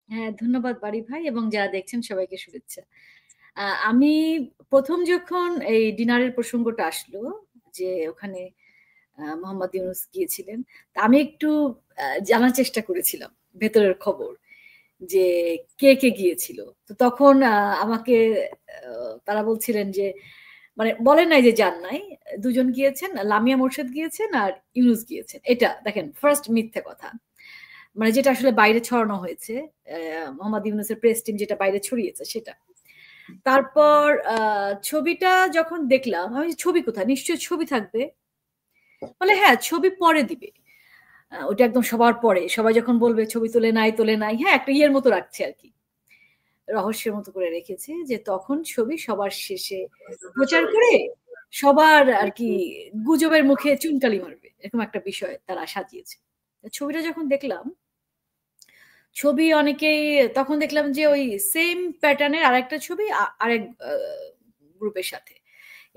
হ্যাঁ, ধন্যবাদ বাড়ি ভাই এবং যারা দেখছেন সবাইকে শুভেচ্ছা। আমি প্রথম যখন এই ডিনারের প্রসঙ্গটা আসলো যে ওখানে মোহাম্মদ ইউনুস গিয়েছিলেন, তা আমি একটু জানার চেষ্টা করেছিলাম ভেতরের খবর যে কে কে গিয়েছিল। তো তখন আমাকে তারা বলছিলেন যে মানে বলেন নাই যে যান নাই, দুজন গিয়েছেন, লামিয়া মোর্শেদ গিয়েছেন আর ইউনুস গিয়েছেন। এটা দেখেন ফার্স্ট মিথ্যে কথা, মানে যেটা আসলে বাইরে ছড়ানো হয়েছে, মোহাম্মদ ইউনুসের প্রেস টিম যেটা বাইরে ছড়িয়েছে সেটা। তারপর ছবিটা যখন দেখলাম আমি, ছবি কোথায়, নিশ্চয়ই ছবি থাকবে, বলে হ্যাঁ ছবি পরে দিবে। ওটা একদম সবার পরে, সবাই যখন বলবে ছবি তোলে নাই তোলে নাই, হ্যাঁ একটা ইয়ের মতো রাখছে আর কি, রহস্যের মতো করে রেখেছে যে তখন ছবি সবার শেষে প্রচার করে সবার আর কি গুজবের মুখে চুনকালি মারবে, এরকম একটা বিষয় তারা সাজিয়েছে। ছবিটা যখন দেখলাম, ছবি অনেকেই, তখন দেখলাম যে ওই সেম প্যাটার্নের আরেকটা ছবি আরেক গ্রুপের সাথে,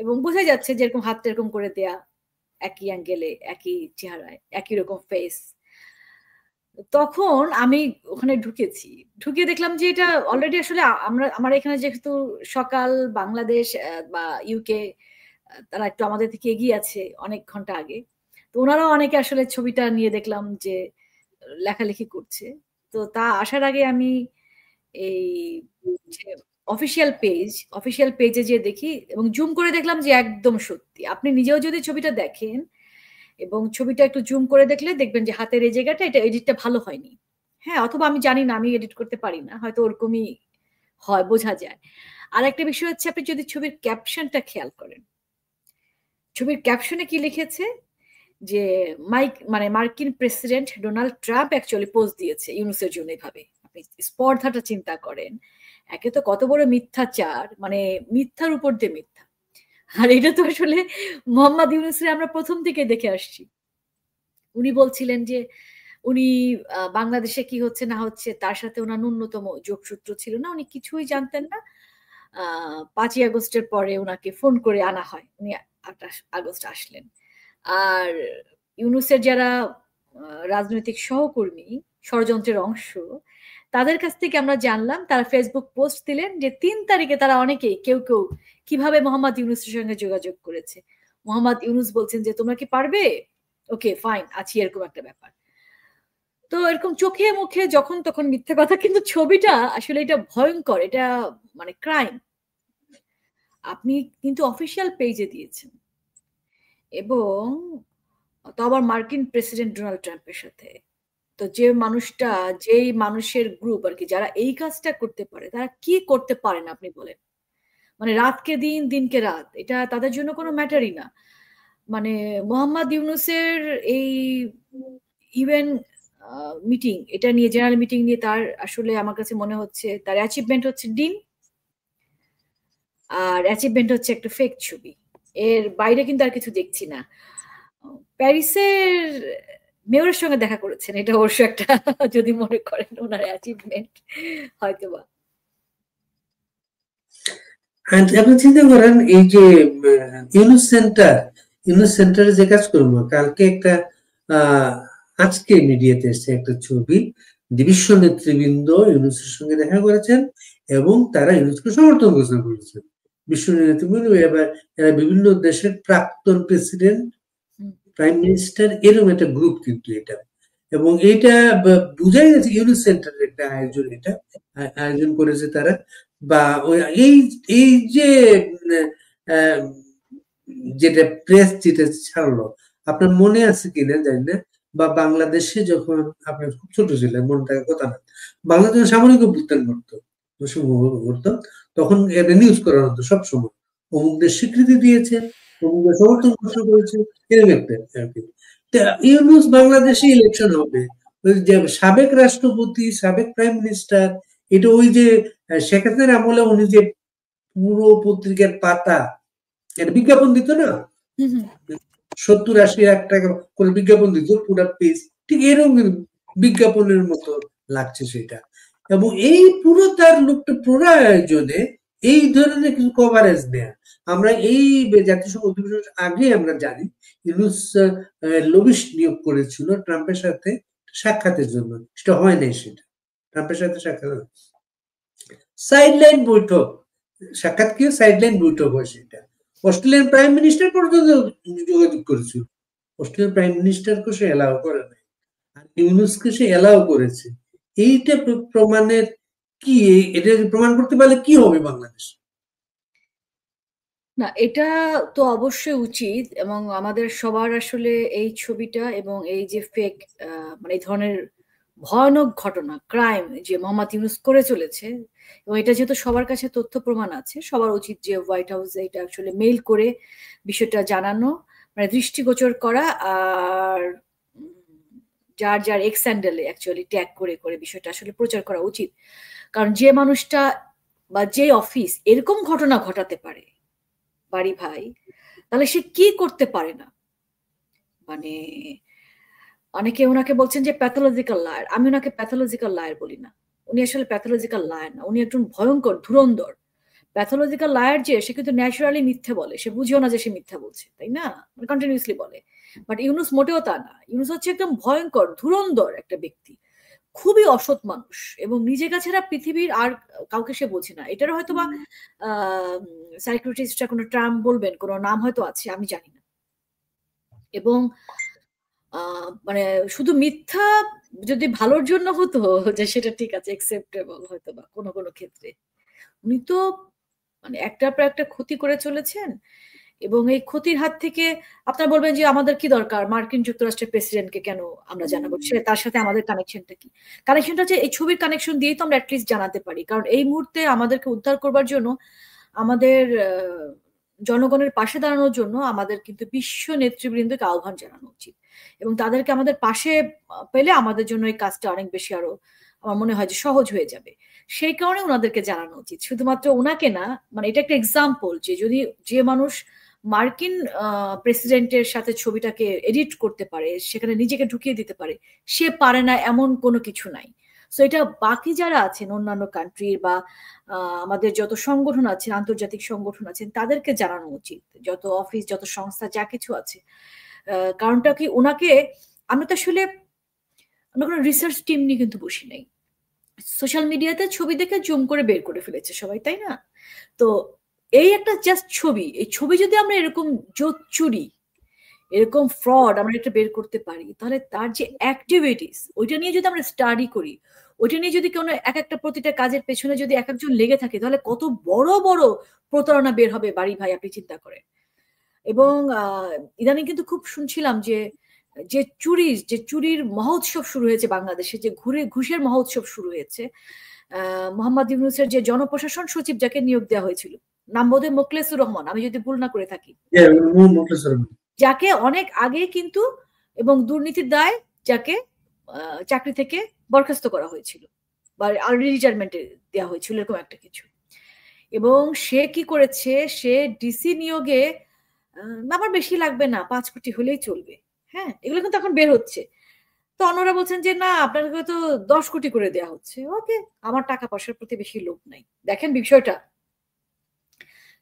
এবং বোঝা যাচ্ছে যে এরকম হাতটা এরকম করে দেয়া, একই অ্যাঙ্গেলে, একই চেহারায়, একই রকম ফেস। তখন আমি ওখানে ঢুকেছি, ঢুকে দেখলাম যে এটা অলরেডি আসলে আমার এখানে যেহেতু সকাল বাংলাদেশ বা ইউকে, তারা একটু আমাদের থেকে এগিয়ে আছে অনেক ঘন্টা আগে, তো ওনারাও অনেকে আসলে ছবিটা নিয়ে দেখলাম যে লেখালেখি করছে। তো তা আসার আগে আমি এই যে অফিসিয়াল পেজে যে দেখি এবং জুম করে দেখলাম যে একদম সত্যি, আপনি নিজেও যদি ছবিটা দেখেন এবং ছবিটা একটু জুম করে দেখলে দেখবেন যে হাতের এই জায়গাটা, এটা এডিটটা ভালো হয়নি। হ্যাঁ, অথবা আমি জানি না, আমি এডিট করতে পারি না, হয়তো ওরকমই হয়, বোঝা যায়। আর একটা বিষয় হচ্ছে, আপনি যদি ছবির ক্যাপশনটা খেয়াল করেন, ছবির ক্যাপশনে কি লিখেছে যে মানে মার্কিন president Donald Trump actually pose দিয়েছে ইউনুসের জন্য এভাবে। আপনি স্পর্ধাটা চিন্তা করেন, একে তো কত বড় মিথ্যাচার, মানে মিথ্যার উপর দিয়ে মিথ্যা। আর এটা তো আসলে মোহাম্মদ ইউনুসের আমরা প্রথম থেকে দেখে আসছি। উনি বলছিলেন যে উনি বাংলাদেশে কি হচ্ছে না হচ্ছে তার সাথে ওনার ন্যূনতম যোগসূত্র ছিল না, উনি কিছুই জানতেন না। 5ই আগস্টের পরে ওনাকে ফোন করে আনা হয়, উনি 28 আগস্ট আসলেন। আর ইউনুসের যারা রাজনৈতিক সহকর্মী, ষড়যন্ত্রের অংশ, তাদের কাছ থেকে আমরা জানলাম, তারা ফেসবুক পোস্ট দিলেন যে 3 তারিখে তারা অনেকেই, কেউ কেউ কিভাবে মোহাম্মদ ইউনুসের সঙ্গে যোগাযোগ করেছে। মোহাম্মদ ইউনুস বলছেন যে তোমরা কি পারবে, ওকে ফাইন আছি, এরকম একটা ব্যাপার। তো এরকম চোখে মুখে যখন তখন মিথ্যে কথা, কিন্তু ছবিটা আসলে এটা ভয়ঙ্কর, এটা মানে ক্রাইম। আপনি কিন্তু অফিসিয়াল পেজে দিয়েছেন, এবং তো আবার মার্কিন প্রেসিডেন্ট ডোনাল্ড ট্রাম্পের সাথে। তো যে মানুষটা, যেই মানুষের গ্রুপ আর কি যারা এই কাজটা করতে পারে, তারা কি করতে পারে না আপনি বলেন। মানে রাতকে দিন, দিনকে রাত, এটা তাদের জন্য কোনো ম্যাটারই না। মানে মোহাম্মদ ইউনুসের এই ইউএন মিটিং, এটা নিয়ে, জেনারেল মিটিং নিয়ে তার আসলে আমার কাছে মনে হচ্ছে তার অ্যাচিভমেন্ট হচ্ছে ডিন, আর অ্যাচিভমেন্ট হচ্ছে একটা ফেক ছবি। এর বাইরে কিন্তু আর কিছু দেখছি না। প্যারিসের মেয়রের সঙ্গে দেখা করেছেন, এটা অবশ্য একটা যদি মনে করেন ওনার অ্যাচিভমেন্ট হয়তোবা। আপনি চিন্তা করেন এই যে ইউনুস সেন্টারে যে কাজ করবো, কালকে একটা আজকে মিডিয়াতে এসছে একটা ছবি, বিশ্ব নেতৃবৃন্দ ইউনুসের সঙ্গে দেখা করেছেন এবং তারা ইউনুসকে সমর্থন ঘোষণা করেছেন। বিশ্ব নেতৃবৃন্দ এবার এরা বিভিন্ন দেশের প্রাক্তন প্রেসিডেন্ট, প্রাইম মিনিস্টার, এরকম একটা গ্রুপ কিন্তু এটা। এবং এটা বুঝাই যাচ্ছে ইউনুস সেন্টারের একটা আয়োজন, এটা আয়োজন করেছে তারা। বা এই এই যে যেটা প্রেস যেটা ছাড়লো, আপনার মনে আছে কিনা জানি না, বা বাংলাদেশে যখন আপনার খুব ছোট ছিলেন, মনে থাকার কথা না, বাংলাদেশে সামরিক অভ্যুত্থান ঘটতো, তখন এটা নিউজ করা হতো সবসময়, অমুকদের স্বীকৃতি দিয়েছে, অমুকদের সমর্থন ঘোষণা করেছে, এরকম একটা আর কি। ইউনুস বাংলাদেশে ইলেকশন হবে, ওই যে সাবেক রাষ্ট্রপতি, সাবেক প্রাইম মিনিস্টার, এটা ওই যে শেখ হাসিনার আমলে উনি যে পুরো পত্রিকার পাতা এটা বিজ্ঞাপন দিত না, 70-80 লাখ টাকা করে বিজ্ঞাপন দিত পুরো পেজ, ঠিক এরকম বিজ্ঞাপনের মতো লাগছে সেটা। এবং এই পুরো তার লোকটা পুরো আয়োজনে এই ধরনের কিছু কভারেজ নেয়া, আমরা এই জাতিসংঘ অধিবেশনের আগে আমরা জানি ইউনুস লবিস্ট নিয়োগ করেছিল ট্রাম্পের সাথে সাক্ষাতের জন্য, সেটা হয় নাই, সেটা ট্রাম্পের সাথে সাক্ষাৎ, সাইডলাইন বৈঠক, সাক্ষাৎ কি সাইডলাইন বৈঠক হয় সেটা। অস্ট্রেলিয়ান প্রাইম মিনিস্টার পর্যন্ত যোগাযোগ করেছিল, অস্ট্রেলিয়ান প্রাইম মিনিস্টারকে সে এলাও করে নাই, আর ইউনুসকে সে এলাও করেছে। এইটা প্রমাণের কি, এটা প্রমাণ করতে পারলে কি হবে বাংলাদেশ? না, এটা তো অবশ্যই উচিত, এবং আমাদের সবার আসলে এই ছবিটা এবং এই যে ফেক মানে এই ধরনের ভয়ানক ঘটনা, ক্রাইম যে মোহাম্মদ ইউনুস করে চলেছে, এবং এটা যেহেতু সবার কাছে তথ্য প্রমাণ আছে, সবার উচিত যে হোয়াইট হাউসে এটা আসলে মেইল করে বিষয়টা জানানো, মানে দৃষ্টিগোচর করা, আর যার যার এক্স হ্যান্ডেলে অ্যাকচুয়ালি ট্যাগ করে করে বিষয়টা আসলে প্রচার করা উচিত। কারণ যে মানুষটা বা যে অফিস এরকম ঘটনা ঘটাতে পারে বাড়ি ভাই, তাহলে সে কি করতে পারে না। মানে অনেকে ওনাকে বলছেন যে প্যাথোলজিক্যাল লায়ার, আমি ওনাকে প্যাথোলজিক্যাল লায়ার বলি না, উনি আসলে প্যাথোলজিক্যাল লায়ার না, উনি একজন ভয়ঙ্কর ধুরন্ধর। প্যাথোলজিক্যাল লায়ার যে, সে কিন্তু ন্যাচারালি মিথ্যে বলে, সে বুঝেও না যে সে মিথ্যা বলছে, তাই না, কন্টিনিউসলি বলে। বাট ইউনুস মোটেও তা না, ইউনুস হচ্ছে একদম ভয়ঙ্কর ধুরন্ধর একটা ব্যক্তি, খুবই অসৎ মানুষ, এবং নিজেকে ছাড়া পৃথিবীর আর কাউকে সে বোঝে না। এটার হয়তো বা সাইকোলজিস্টরা কোনো টার্ম বলবেন, কোনো নাম হয়তো আছে, আমি জানি না। এবং মানে শুধু মিথ্যা যদি ভালোর জন্য হতো যে সেটা ঠিক আছে, একসেপ্টেবল হয়তো বা কোনো কোনো ক্ষেত্রে, উনি তো মানে একটার পর একটা ক্ষতি করে চলেছেন। এবং এই ক্ষতির হাত থেকে আপনারা বলবেন যে আমাদের কি দরকার মার্কিন যুক্তরাষ্ট্রের প্রেসিডেন্টকে কেন আমরা জানাবো, সে তার সাথে আমাদের কানেকশনটা কি? কানেকশনটা হচ্ছে এই ছবির কানেকশন দিয়েই তো আমরা অ্যাটলিস্ট জানাতে পারি। কারণ এই মুহূর্তে আমাদেরকে উদ্ধার করবার জন্য, আমাদের জনগণের পাশে দাঁড়ানোর জন্য আমাদের কিন্তু বিশ্ব নেতৃবৃন্দকে আহ্বান জানানো উচিত, এবং তাদেরকে আমাদের পাশে পেলে আমাদের জন্য এই কাজটা অনেক বেশি আরো আমার মনে হয় যে সহজ হয়ে যাবে। সেই কারণে ওনাদেরকে জানানো উচিত, শুধুমাত্র ওনাকে না। মানে এটা একটা এক্সাম্পল যে যদি যে মানুষ মার্কিন প্রেসিডেন্টের সাথে ছবিটাকে এডিট করতে পারে, সেখানে নিজেকে ঢুকিয়ে দিতে পারে, সে পারে না এমন কোনো কিছু নাই। সো এটা বাকি যারা আছেন অন্যান্য কান্ট্রির বা আমাদের যত সংগঠন আছে, আন্তর্জাতিক সংগঠন আছেন, তাদেরকে জানানো উচিত, যত অফিস যত সংস্থা যা কিছু আছে। কারণটা কি, ওনাকে আমরা তো আসলে আমরা কোনো রিসার্চ টিম নিয়ে কিন্তু বসি নাই, সোশ্যাল মিডিয়াতে ছবি দেখে জুম করে বের করে ফেলেছে সবাই, তাই না? তো এই একটা জাস্ট ছবি, এই ছবি যদি আমরা এরকম জোচ্চুরি, এরকম ফ্রড আমরা একটা বের করতে পারি, তাহলে তার যে অ্যাক্টিভিটিস ওইটা নিয়ে যদি আমরা স্টাডি করি, ওইটা নিয়ে যদি কোনো এক একটা প্রতিটা কাজের পেছনে যদি এক একজন লেগে থাকে, তাহলে কত বড় বড় প্রতারণা বের হবে বাড়ি ভাই, আপনি চিন্তা করেন। এবং ইদানিং কিন্তু খুব শুনছিলাম যে যে চুরির মহোৎসব শুরু হয়েছে বাংলাদেশে, যে ঘুষের মহোৎসব শুরু হয়েছে। মোহাম্মদ ইউনূসের যে জনপ্রশাসন সচিব যাকে নিয়োগ দেওয়া হয়েছিল, নাম বোধহয় মোখলেসুর রহমান, আমি যদি ভুল না করে থাকি, যাকে অনেক আগে কিন্তু এবং দুর্নীতির দায় যাকে চাকরি থেকে বরখাস্ত করা হয়েছিল বা আর্লি রিটায়ারমেন্টে দেওয়া হয়েছিল, এরকম একটা কিছু। এবং সে কি করেছে, সে ডিসি নিয়োগে আমার বেশি লাগবে না, 5 কোটি হলেই চলবে। হ্যাঁ, এগুলো কিন্তু এখন বের হচ্ছে। তো অন্যরা বলছেন যে না, আপনাকে তো 10 কোটি করে দেওয়া হচ্ছে। ওকে, আমার টাকা পয়সার প্রতি বেশি লোভ নাই। দেখেন বিষয়টা,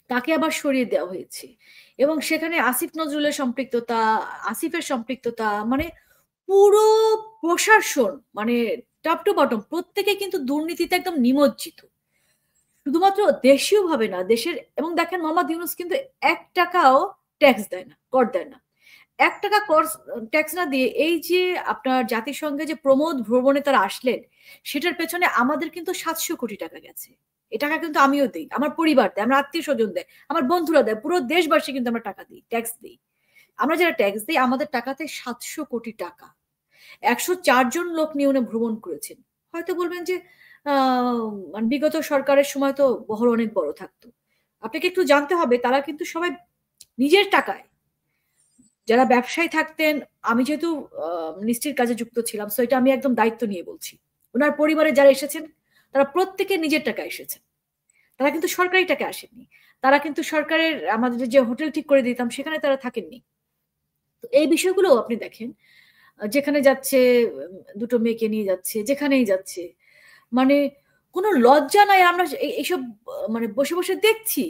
তাকে আবার সরিয়ে দেওয়া হয়েছে, এবং সেখানে আসিফ নজরুলের সম্পৃক্ততা, আসিফের সম্পৃক্ততা, মানে পুরো প্রশাসন, মানে টপ টু বটম প্রত্যেকে কিন্তু দুর্নীতিতে একদম নিমজ্জিত, শুধুমাত্র দেশীয় ভাবে না, দেশের। এবং দেখেন মোহাম্মদ ইউনূস কিন্তু 1 টাকাও ট্যাক্স দেয় না, কর দেয় না। 1 টাকা কর ট্যাক্স না দিয়ে এই যে আপনার জাতিসংঘে যে প্রমোদ ভ্রমণে তারা আসলেন, সেটার পেছনে আমাদের কিন্তু 700 কোটি টাকা গেছে। এ টাকা কিন্তু আমিও দিই, আমার পরিবার দেয়, আমার আত্মীয় স্বজন দেয়, আমার বন্ধুরা দেয়, পুরো দেশবাসী কিন্তু আমরা টাকা দিই, ট্যাক্স দিই। আমরা যারা ট্যাক্স দিই, আমাদের টাকাতে 700 কোটি টাকা। 104 জন লোক নিয়ে উনি ভ্রমণ করেছেন। হয়তো বলবেন যে মানে বিগত সরকারের সময় তো বহর অনেক বড় থাকতো। আপনাকে একটু জানতে হবে, তারা কিন্তু সবাই নিজের টাকায়, যারা ব্যবসায়ী থাকতেন, আমি যেহেতু মিনিস্ট্রির কাজে যুক্ত ছিলাম, সো এটা আমি একদম দায়িত্ব নিয়ে বলছি, ওনার পরিবারে যারা এসেছেন তারা প্রত্যেকে নিজের টাকা এসেছেন, তারা কিন্তু সরকারি টাকা আসেননি। তারা কিন্তু সরকারের আমাদের যে হোটেল ঠিক করে দিতাম সেখানে তারা থাকেননি। তো এই বিষয়গুলো আপনি দেখেন, যেখানে যাচ্ছে দুটো মেয়েকে নিয়ে যাচ্ছে, যেখানেই যাচ্ছে, মানে কোনো লজ্জা নাই। আমরা এইসব মানে বসে বসে দেখছি,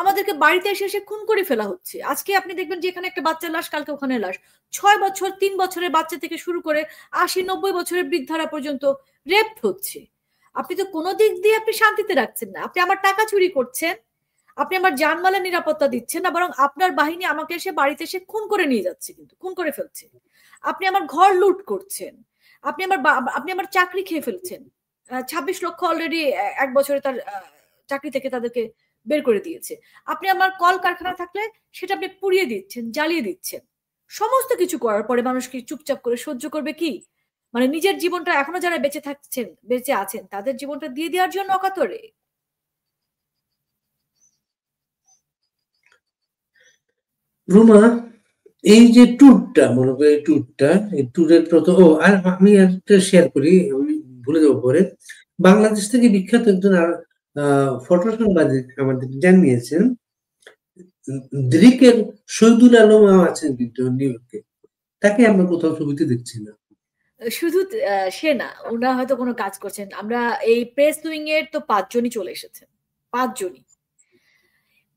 আমাদেরকে বাড়িতে এসে এসে খুন করে ফেলা হচ্ছে। আজকে আপনি দেখবেন যে এখানে একটা বাচ্চার লাশ, কালকে ওখানে লাশ। 6 বছর 3 বছরের বাচ্চা থেকে শুরু করে 80-90 বছরের বৃদ্ধারা পর্যন্ত রেপ হচ্ছে। আপনি তো কোনো দিক দিয়ে আপনি শান্তিতে রাখছেন না। আপনি আমার টাকা চুরি করছেন, আপনি আমার জানমালের নিরাপত্তা দিচ্ছেন না, বরং আপনার বাহিনী আমাকে এসে বাড়িতে এসে খুন করে নিয়ে যাচ্ছে, কিন্তু খুন করে ফেলছে। আপনি আমার ঘর লুট করছেন, আপনি আমার চাকরি খেয়ে ফেলছেন। 26 লক্ষ অলরেডি 1 বছরে তার চাকরি থেকে তাদেরকে বের করে দিয়েছে। আপনি আমার কল কারখানা থাকলে সেটা আপনি পুড়িয়ে দিচ্ছেন, জ্বালিয়ে দিচ্ছেন। সমস্ত কিছু করার পরে মানুষ কি চুপচাপ করে সহ্য করবে কি? মানে নিজের জীবনটা এখনো যারা বেঁচে আছেন তাদের জীবনটা দিয়ে দেওয়ার জন্য অকাতরে। রুমা, এই যে ট্যুরটা, মনে করি ট্যুরটা, এই ট্যুরের প্রথম, আর আমি একটা শেয়ার করি, আমি ভুলে যাবো পরে। বাংলাদেশ থেকে বিখ্যাত একজন ফটো সাংবাদিক আমাদের জানিয়েছেন, দ্রিকের শহীদুল আলম আছেন কিন্তু নিউ ইয়র্কে, তাকে আমরা কোথাও ছবিতে দেখছি না। শুধু সে না, ওনারা হয়তো কোনো কাজ করছেন। আমরা এই প্রেস উইং এর তো 5 জনই চলে এসেছেন, 5 জনই।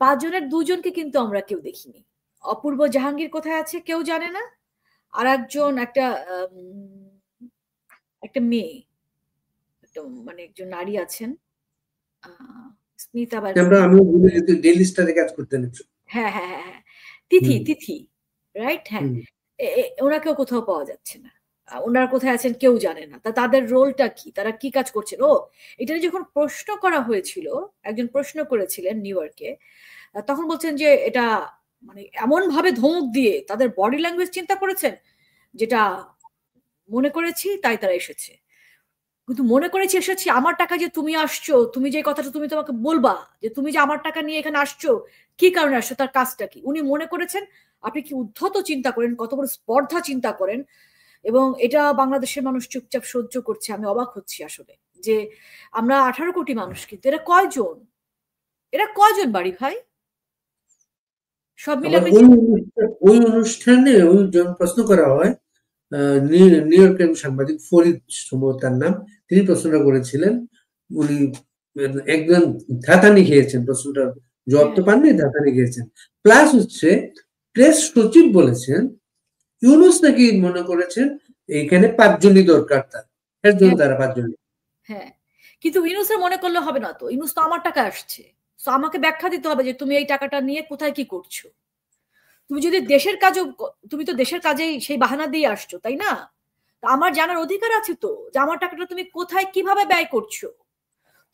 5 জনের 2 জনকে কিন্তু আমরা কেউ দেখিনি। অপূর্ব জাহাঙ্গীর কোথায় আছে কেউ জানে না। আর একজন একটা মেয়ে, মানে একজন নারী আছেন, স্মিতা, আমিও ভুলে যেতে, ডেইলি স্টারে কাজ করতেন। হ্যাঁ হ্যাঁ হ্যাঁ হ্যাঁ, তিথি, তিথি, রাইট, হ্যাঁ। ওনাকেও কোথাও পাওয়া যাচ্ছে না। ওনারা কোথায় আছেন কেউ জানে না। তাদের রোলটা কি, তারা কি কাজ করছেন? এটা যখন প্রশ্ন করা হয়েছিল, একজন প্রশ্ন করেছিলেন নিউ ইয়র্কে, তখন বলছেন যে এটা মানে এমন ভাবে ধমক দিয়ে তাদের বডি ল্যাঙ্গুয়েজ চিন্তা করেছেন, যেটা মনে করেছি তাই তারা এসেছে। কিন্তু মনে করেছি এসেছি, আমার টাকা যে তুমি আসছো, তুমি যে কথাটা তুমি তোমাকে বলবা যে তুমি যে আমার টাকা নিয়ে এখানে আসছো, কি কারণে আসছো, তার কাজটা কি, উনি মনে করেছেন। আপনি কি উদ্ধত চিন্তা করেন, কত বড় স্পর্ধা চিন্তা করেন। এবং এটা বাংলাদেশের মানুষ চুপচাপ সহ্য করছে। আমি অবাক হচ্ছি আসলে, যে আমরা 18 কোটি মানুষ, কিন্তু এরা কয়জন বাড়ি ভাই সব মিলে? ওই অনুষ্ঠানে প্রশ্ন করা হয়, নিউ ইয়র্কের সাংবাদিক ফরিদ সম্ভবত তার নাম, তিনি প্রশ্নটা করেছিলেন। উনি একদম ধাতানি খেয়েছেন, প্রশ্নটার জবাব তো পাননি, ধাতানি খেয়েছেন। প্লাস হচ্ছে প্রেস সচিব বলেছেন ইউনূস নাকি মনে করেছেন এইখানে 5 জনই দরকার, এর জন্য তারা 5 জন। হ্যাঁ, কিন্তু ইউনূসের মনে করলে হবে না তো। ইউনূস তো আমার টাকা আসছে, তো আমাকে ব্যাখ্যা দিতে হবে যে তুমি এই টাকাটা নিয়ে কোথায় কি করছো। তুমি যদি দেশের কাজও, তুমি তো দেশের কাজেই সেই বাহানা দিয়ে আসছো, তাই না? আমার জানার অধিকার আছে তো যে আমার টাকাটা তুমি কোথায় কিভাবে ব্যয় করছো।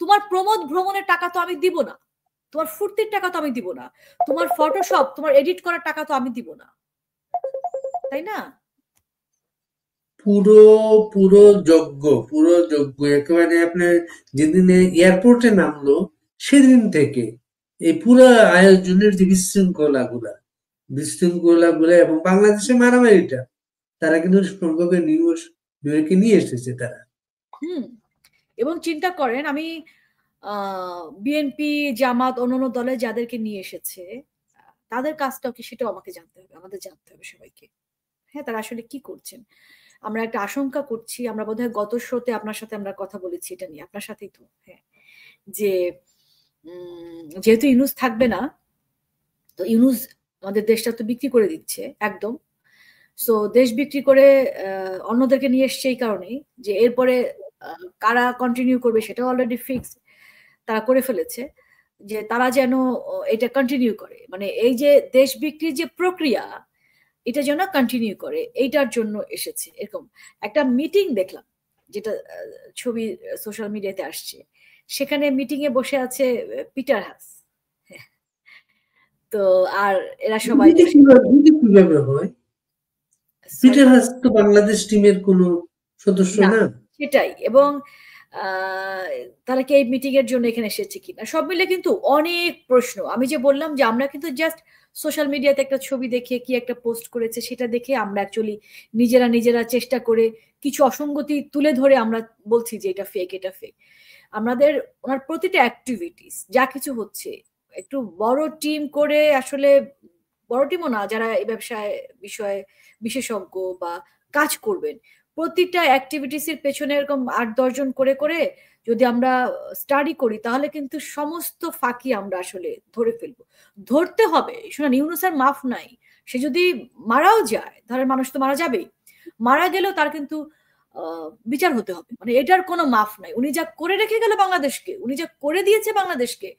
তোমার প্রমোদ ভ্রমণের টাকা তো আমি দিব না, তোমার ফুর্তির টাকা তো আমি দিব না, তোমার ফটোশপ, তোমার এডিট করার টাকা তো আমি দিব না, তাই না? পুরো পুরো যোগ্য একেবারে আপনার যেদিন এয়ারপোর্টে নামলো সেদিন থেকে এই পুরো আয়োজনের যে বিশৃঙ্খলা গুলা এবং বাংলাদেশে মারামারিটা, তারা কিন্তু সম্ভবে নিউ ইয়র্কে নিয়ে এসেছে তারা। এবং চিন্তা করেন, আমি বিএনপি, জামাত, অন্যান্য দলে যাদেরকে নিয়ে এসেছে, তাদের কাজটাও কি সেটাও আমাকে জানতে হবে, আমাদের জানতে হবে সবাইকে। হ্যাঁ, তারা আসলে কি করছেন। আমরা একটা আশঙ্কা করছি, আমরা বোধহয় গত শোতে আপনার সাথে আমরা কথা বলেছি এটা নিয়ে, আপনার সাথেই তো, হ্যাঁ, যে যেহেতু ইউনূস থাকবে না, তো ইউনূস আমাদের দেশটা তো বিক্রি করে দিচ্ছে একদম। সো দেশ বিক্রি করে অন্যদেরকে নিয়ে এসছে এই কারণেই যে এরপরে কারা কন্টিনিউ করবে সেটাও অলরেডি ফিক্স তারা করে ফেলেছে, যে তারা যেন এটা কন্টিনিউ করে, মানে এই যে দেশ বিক্রির যে প্রক্রিয়া, এটা যেন কন্টিনিউ করে, এইটার জন্য এসেছে। এরকম একটা মিটিং দেখলাম, যেটা ছবি সোশ্যাল মিডিয়াতে আসছে। সেখানে মিটিং এ বসে আছে পিটার হাস। তো আর এরা সবাই কিভাবে হয়? পিটার হাস তো বাংলাদেশ টিমের কোনো সদস্য না। সেটাই। এবং তারা কি এই মিটিং এর জন্য এখানে এসেছে কিনা, সব মিলে কিন্তু অনেক প্রশ্ন। আমি যে বললাম যে আমরা কিন্তু জাস্ট সোশ্যাল মিডিয়াতে একটা ছবি দেখে, কি একটা পোস্ট করেছে সেটা দেখে আমরা অ্যাকচুয়ালি নিজেরা চেষ্টা করে কিছু অসঙ্গতি তুলে ধরে আমরা বলছি যে এটা ফেক, এটা ফেক। আমাদের ওনার প্রতিটা অ্যাক্টিভিটিস যা কিছু হচ্ছে, একটু বড় টিম করে, আসলে বড় টিমও না, যারা এই ব্যবসায় বিষয়ে বিশেষজ্ঞ বা কাজ করবেন, প্রতিটা অ্যাক্টিভিটিস এর পেছনে এরকম 8-10 জন করে করে যদি আমরা স্টাডি করি, তাহলে কিন্তু সমস্ত ফাঁকি আমরা আসলে ধরে ফেলবো। ধরতে হবে, শুনুন, ইউনূসের মাফ নাই। সে যদি মারাও যায়, ধরেন মানুষ তো মারা যাবেই, মারা গেলেও তার কিন্তু বিচার হতে হবে, মানে এটার কোনো মাফ নাই। উনি যা করে রেখে গেল বাংলাদেশকে, উনি যা করে দিয়েছে বাংলাদেশকে,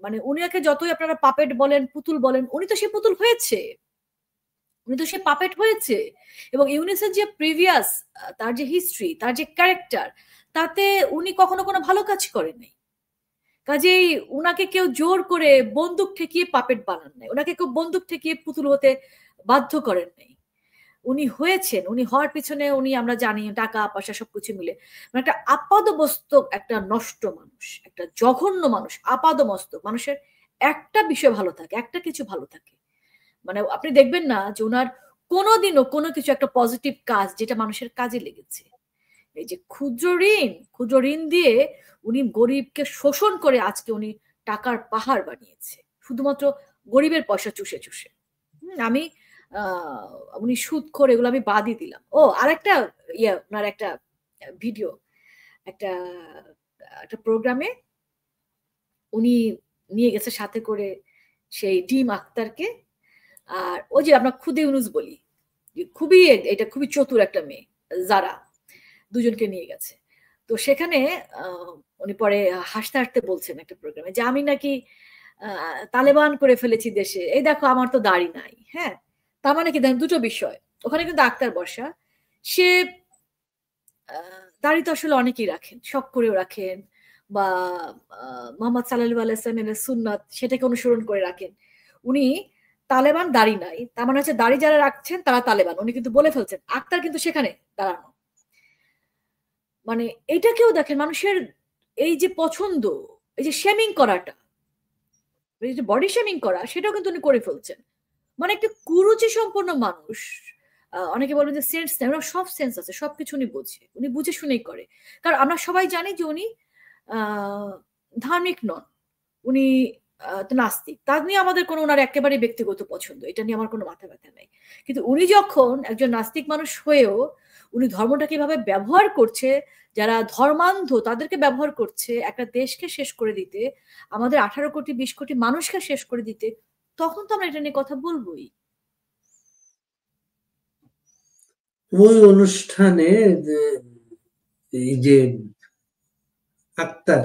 মানে উনিকে যতই আপনারা পাপেট বলেন, পুতুল বলেন, উনি তো সে পুতুল হয়েছে, উনি তো সে পাপেট হয়েছে। এবং ইউনিসের যে প্রিভিয়াস তার যে হিস্ট্রি, তার যে ক্যারেক্টার, তাতে উনি কখনো কোনো ভালো কাজ করেননি। কাজেই উনাকে কেউ জোর করে বন্দুক ঠেকিয়ে পাপেট বানান নাই, ওনাকে কেউ বন্দুক ঠেকিয়ে পুতুল হতে বাধ্য করেন নাই। উনি হয়েছেন, উনি হওয়ার পিছনে উনি আমরা জানি টাকা পয়সা সবকিছু মিলে মানে একটা আপাদমস্তক একটা নষ্ট মানুষ, একটা জঘন্য মানুষ, আপাদমস্তক মানুষের একটা বিষয় ভালো থাকে, একটা কিছু ভালো থাকে, মানে আপনি দেখবেন না যে ওনার কোনোদিনও কোনো কিছু একটা পজিটিভ কাজ যেটা মানুষের কাজে লেগেছে। এই যে ক্ষুদ্র ঋণ দিয়ে উনি গরিবকে শোষণ করে আজকে উনি টাকার পাহাড় বানিয়েছে, শুধুমাত্র গরিবের পয়সা চুষে চুষে। আমি উনি সুদ করে এগুলো আমি বাদই দিলাম। ও আরেকটা ওনার একটা ভিডিও, একটা একটা প্রোগ্রামে উনি নিয়ে গেছে সাথে করে সেই ডিম আক্তারকে, আর ওই যে আমরা খুদে ইউনুস বলি, খুবই এটা খুবই চতুর একটা মেয়ে যারা, দুজনকে নিয়ে গেছে। তো সেখানে উনি পরে হাসতে হাসতে বলছেন একটা প্রোগ্রামে যে আমি নাকি তালেবান করে ফেলেছি দেশে, এই দেখো আমার তো দাড়ি নাই। হ্যাঁ, তার মানে কি দেখেন দুটো বিষয়, ওখানে কিন্তু আক্তার বর্ষা সে দাড়ি তো আসলে অনেকেই রাখেন, শখ করেও রাখেন, বা মোহাম্মদ সাল্লাল্লাহু আলাইহি ওয়াসাল্লামের সুন্নাত সেটাকে অনুসরণ করে রাখেন। উনি তালেবান দাড়ি নাই, তার মানে হচ্ছে দাড়ি যারা রাখছেন তারা তালেবান, উনি কিন্তু বলে ফেলছেন। আক্তার কিন্তু সেখানে দাঁড়ানো, মানে এটাকেও দেখেন মানুষের এই যে পছন্দ, এই যে শেমিং করাটা, এই যে বডি শেমিং করা, সেটাও কিন্তু উনি করে ফেলছেন। মানে একটা কুরুচি সম্পন্ন মানুষ। অনেকে বলবেন যে সেন্স নেই, ওনার সব সেন্স আছে, সবকিছু উনি বোঝে, উনি বুঝে শুনেই করে। কারণ আমরা সবাই জানি যে উনি ধার্মিক নন, উনি নাস্তিক। তার নিয়ে আমাদের কোনো ওনার একেবারে ব্যক্তিগত পছন্দ, এটা নিয়ে আমার কোনো মাথা ব্যথা নাই। কিন্তু উনি যখন একজন নাস্তিক মানুষ হয়েও উনি ধর্মটাকে এভাবে ব্যবহার করছে, যারা ধর্মান্ধ তাদেরকে ব্যবহার করছে একটা দেশকে শেষ করে দিতে, আমাদের 18 কোটি 20 কোটি মানুষকে শেষ করে দিতে, তখন তো আমরা এটা নিয়ে কথা বলবোই। ওই অনুষ্ঠানে এই যে আক্তার,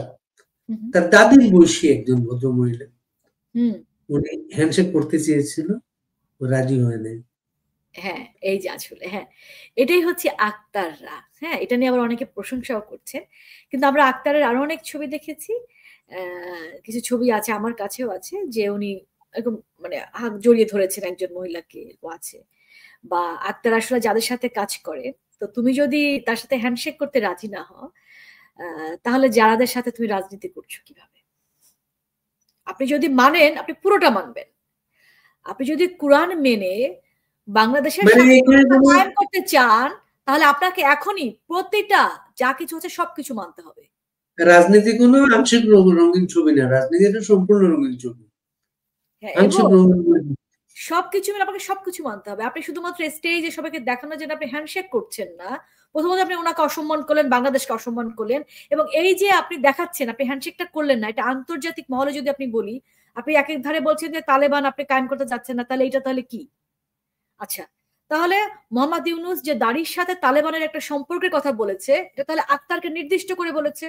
তার দাদির বয়সী একজন ভদ্র মহিলা, উনি হ্যান্ডশেক করতে চেয়েছিল, রাজি হয় নাই। হ্যাঁ, এই যে আসলে হ্যাঁ, এটাই হচ্ছে আক্তাররা। হ্যাঁ, এটা নিয়ে আবার অনেকে প্রশংসাও করছেন। কিন্তু আমরা আক্তারের আরো অনেক ছবি দেখেছি। কিছু ছবি আছে, আমার কাছেও আছে, যে উনি এরকম মানে হাত জড়িয়ে ধরেছেন একজন মহিলাকে, ও আছে। বা আক্তার আসলে যাদের সাথে কাজ করে, তো তুমি যদি তার সাথে হ্যান্ডশেক করতে রাজি না হও, তাহলে যারাদের সাথে তুমি রাজনীতি করছো কিভাবে? আপনি যদি মানেন, আপনি পুরোটা মানবেন। আপনি যদি কোরআন মেনে বাংলাদেশের স্বাধীনতা কায়েম করতে চান, তাহলে আপনাকে এখনই প্রতিটা যা কিছু হচ্ছে সবকিছু মানতে হবে। রাজনীতি কোনো আংশিক রঙিন ছবি না, রাজনীতি একটা সম্পূর্ণ রঙিন ছবি। সবকিছু মিলে আপনাকে সবকিছু মানতে হবে। আপনি শুধুমাত্র স্টেজে সবাইকে দেখানো যে আপনি হ্যান্ডশেক করছেন না, প্রথমত আপনি ওনাকে অসম্মান করলেন, বাংলাদেশকে অসম্মান করলেন। এবং এই যে আপনি দেখাচ্ছেন আপনি হ্যান্ডশেকটা করলেন না, এটা আন্তর্জাতিক মহলে যদি আপনি বলি, আপনি এক এক ধারে বলছেন যে তালেবান আপনি কায়েম করতে যাচ্ছেন না, তাহলে এটা তাহলে কি? আচ্ছা, তাহলে মোহাম্মদ ইউনুস যে দাড়ির সাথে তালেবানের একটা সম্পর্কের কথা বলেছে, এটা তাহলে আক্তারকে নির্দিষ্ট করে বলেছে।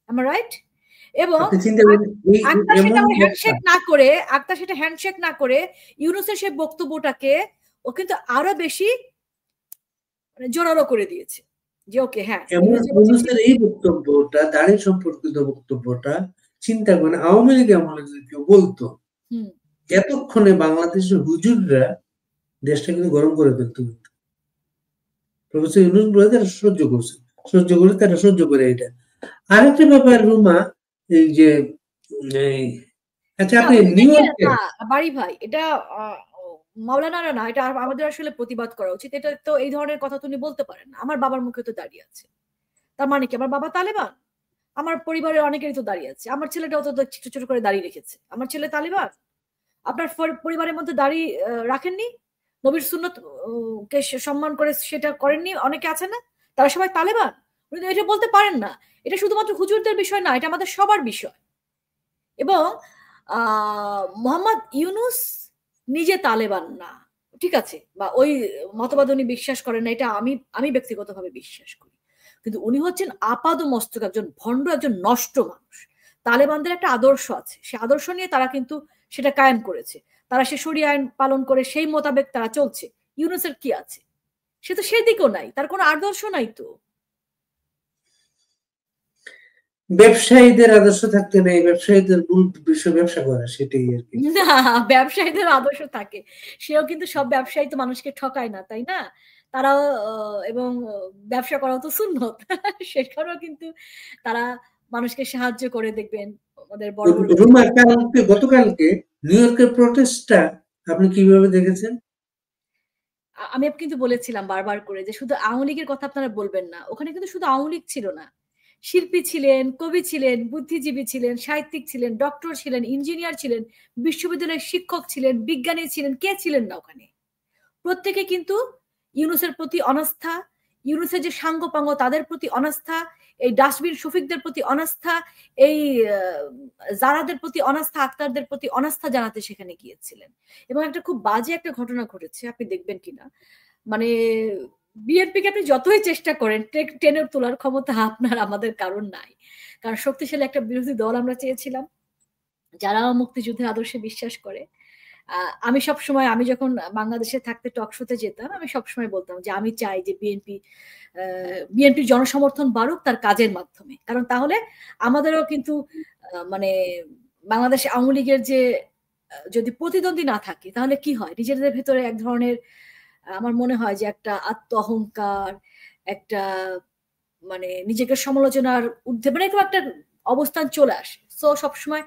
am I right? এবং আক্তার সেটা হ্যান্ডশেক না করে ইউনুসের সেই বক্তব্যটাকে ও কিন্তু আরো বেশি জোরালো করে দিয়েছে যে ওকে হ্যাঁ, ইউনুসের এই বক্তব্যটা, দাড়ি সম্পর্কিত বক্তব্যটা চিন্তা করে আওয়ামী লীগ আমলে যদি কেউ বলতো, এতক্ষণে বাংলাদেশের হুজুররা দেশটা কিন্তু গরম করে ফেলতো। প্রফেসর ইউনুস বলে তারা সহ্য করে এটা। আরেকটা ব্যাপার রুমা, এই যে আচ্ছা আপনি নিউ ইয়র্কে বাড়ি ভাই, এটা মাওলানারা না, এটা আমাদের আসলে প্রতিবাদ করা উচিত। এটা তো এই ধরনের কথা তুমি বলতে পারেন না। আমার বাবার মুখে তো দাঁড়িয়ে আছে, তার মানে কি আমার বাবা তালেবান? আমার পরিবারের অনেকেরই তো দাঁড়িয়ে আছে, আমার ছেলেটাও তো ছোট ছোট করে দাঁড়িয়ে রেখেছে, আমার ছেলে তালেবান? আপনার পরিবারের মধ্যে দাড়ি রাখেননি, নবীর সুন্নত কে সম্মান করে সেটা করেননি, অনেকে আছে না, তারা সবাই তালেবান? উনি তো এটা বলতে পারেন না। এটা শুধুমাত্র হুজুরদের বিষয় না, এটা আমাদের সবার বিষয়। এবং মোহাম্মদ ইউনুস নিজে তালেবান না, ঠিক আছে, বা ওই মতবাদ উনি বিশ্বাস করেন না, এটা আমি ব্যক্তিগতভাবে বিশ্বাস করি। কিন্তু উনি হচ্ছেন আপাদমস্তক একজন ভণ্ড, একজন নষ্ট মানুষ। তালেবানদের একটা আদর্শ আছে, সে আদর্শ নিয়ে তারা কিন্তু সেটা কায়েম করেছে। তারা সে শরিয়া আইন পালন করে সেই মোতাবেক তারা চলছে। ইউনূসের কি আছে? সে তো সেদিকেও নাই, তার কোনো আদর্শ নাই তো। ব্যবসায়ীদের আদর্শ থাকতে নেই, ব্যবসায়ীদের মূল বিষয় ব্যবসা করা, সেটাই আর কি। না, ব্যবসায়ীদের আদর্শ থাকে। সেও কিন্তু সব ব্যবসায়ী তো মানুষকে ঠকায় না, তাই না? তারাও এবং ব্যবসা করাও তো সুন্নত। সেখানেও কিন্তু তারা মানুষকে সাহায্য করে, দেখবেন আমাদের বড়, বড় রুমা, গতকালকে নিউ ইয়র্কের প্রটেস্টটা আপনি কিভাবে দেখেছেন? আমি কিন্তু বলেছিলাম বারবার করে যে শুধু আওয়ামী লীগের কথা আপনারা বলবেন না। ওখানে কিন্তু শুধু আওয়ামী লীগ ছিল না। শিল্পী ছিলেন, কবি ছিলেন, বুদ্ধিজীবী ছিলেন, সাহিত্যিক ছিলেন, ডক্টর ছিলেন, ইঞ্জিনিয়ার ছিলেন, বিশ্ববিদ্যালয়ের শিক্ষক ছিলেন, বিজ্ঞানী ছিলেন। কে ছিলেন না ওখানে? প্রত্যেকে কিন্তু ইউনূসের প্রতি অনাস্থা, ইউনূসের যে সাঙ্গপাঙ্গ তাদের প্রতি অনাস্থা, এই ডাস্টবিন শফিকদের প্রতি অনাস্থা, এই জারাদের প্রতি অনাস্থা, আক্তারদের প্রতি অনাস্থা জানাতে সেখানে গিয়েছিলেন। এবং একটা খুব বাজে একটা ঘটনা ঘটেছে, আপনি দেখবেন কিনা, মানে বিএনপিকে আপনি যতই চেষ্টা করেন টেনে তোলার ক্ষমতা আপনার আমাদের কারণ নাই। কারণ শক্তিশালী একটা বিরোধী দল আমরা চেয়েছিলাম, যারা মুক্তিযুদ্ধের আদর্শে বিশ্বাস করে। আমি সবসময়, আমি যখন বাংলাদেশে থাকতে টক শোতে যেতাম, আমি সবসময় বলতাম যে আমি চাই যে বিএনপির জনসমর্থন বাড়ুক তার কাজের মাধ্যমে। কারণ তাহলে আমাদেরও কিন্তু মানে বাংলাদেশে আওয়ামী লীগের যে যদি প্রতিদ্বন্দ্বী না থাকে তাহলে কি হয়, নিজেদের ভেতরে এক ধরনের আমার মনে হয় যে একটা আত্ম অহংকার, একটা মানে নিজেকে সমালোচনার ঊর্ধ্বে মানে এরকম একটা অবস্থান চলে আসে। সো সবসময়